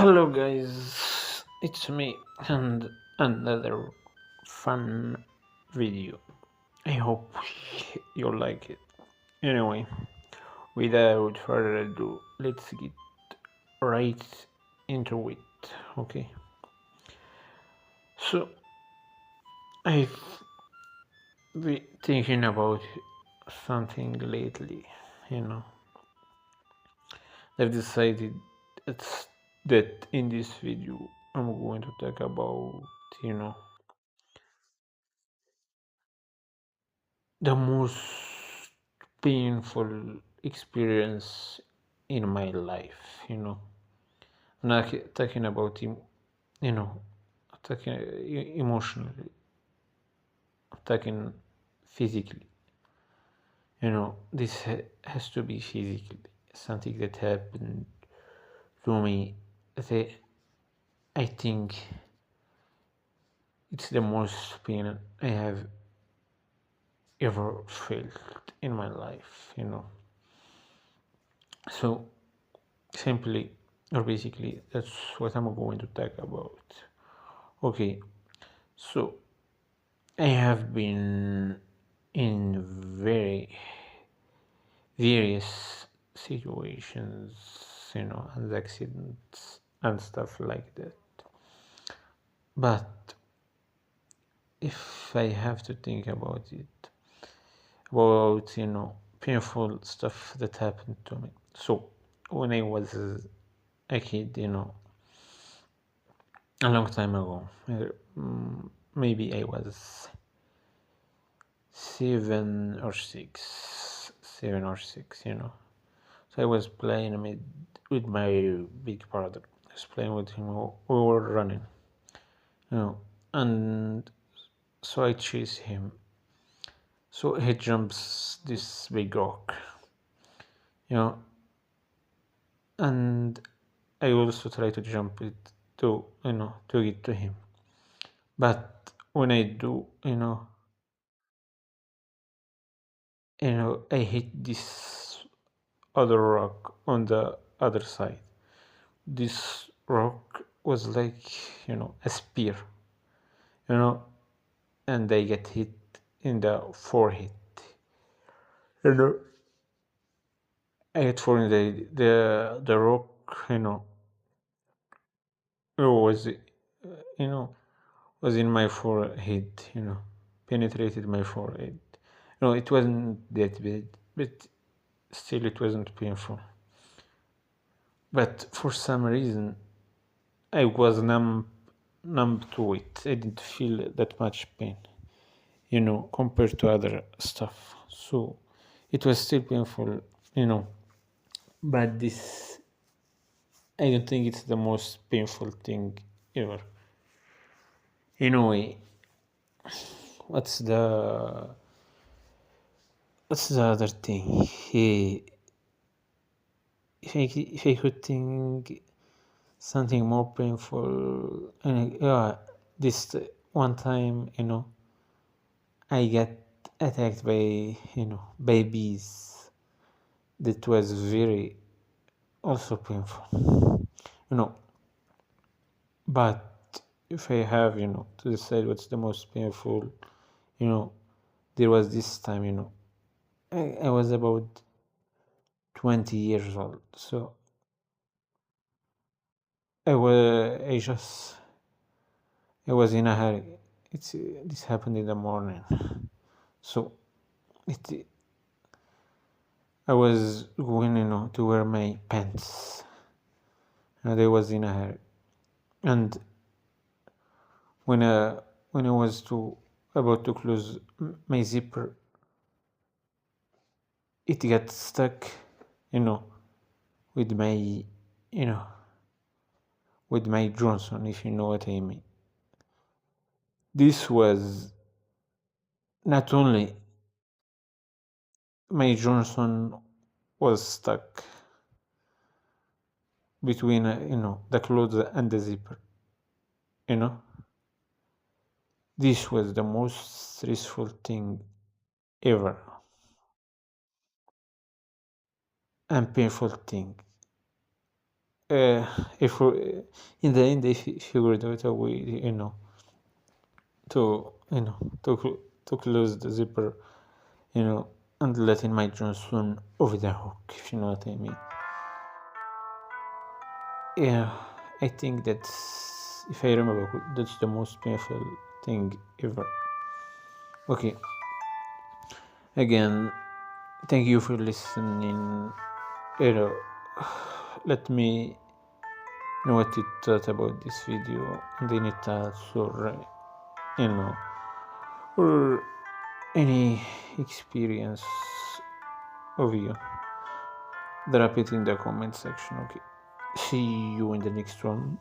Hello, guys, it's me and another fun video. I hope you like it. Anyway, without further ado, let's get right into it. Okay, so I've been thinking about something lately. You know, I've decided it's that in this video I'm going to talk about the most painful experience in my life. I'm not talking about you know talking emotionally. I'm talking physically. This has to be physically something that happened to me that I think it's the most pain I have ever felt in my life. So simply or basically, that's what I'm going to talk about. Okay, so I have been in very various situations, and accidents and stuff like that. But if I have to think about it, about painful stuff that happened to me. So when I was a kid, a long time ago, maybe I was 7 or 6. So I was playing with my big brother. I was playing with him. We were running, you know, and so I chase him. So he jumps this big rock, you know, and I also try to jump it to get to him. But when I do, I hit this other rock on the other side. This rock was like, a spear, you know, and I get hit in the forehead. You know, I get forehead. The rock, was was in my forehead. Penetrated my forehead. It wasn't that bad, but still it wasn't painful. But for some reason, I was numb to it. I didn't feel that much pain, compared to other stuff. So it was still painful, you know. But this, I don't think it's the most painful thing ever. Anyway, what's the what's the other thing? If I could think something more painful, yeah, this one time, I get attacked by by bees. That was very also painful, you know. But if I have, to decide what's the most painful, you know, there was this time, I was about 20 years old. So I was in a hurry. This happened in the morning. So it, I was going, to wear my pants, and I was in a hurry. And when I was about to close my zipper, it got stuck, you know, with my, you know, with my Johnson, if you know what I mean. This was not only my Johnson was stuck between, the clothes and the zipper, you know. This was the most stressful thing ever and painful thing if in the end they figured out a way, to to close the zipper, and letting my Jon Snow over the hook, if you know what I mean. Yeah, I think that's, if I remember, that's the most painful thing ever. Okay, again, thank you for listening. Let me know what you thought about this video, and any thoughts, or or any experience of you. Drop it in the comment section. Okay, see you in the next one.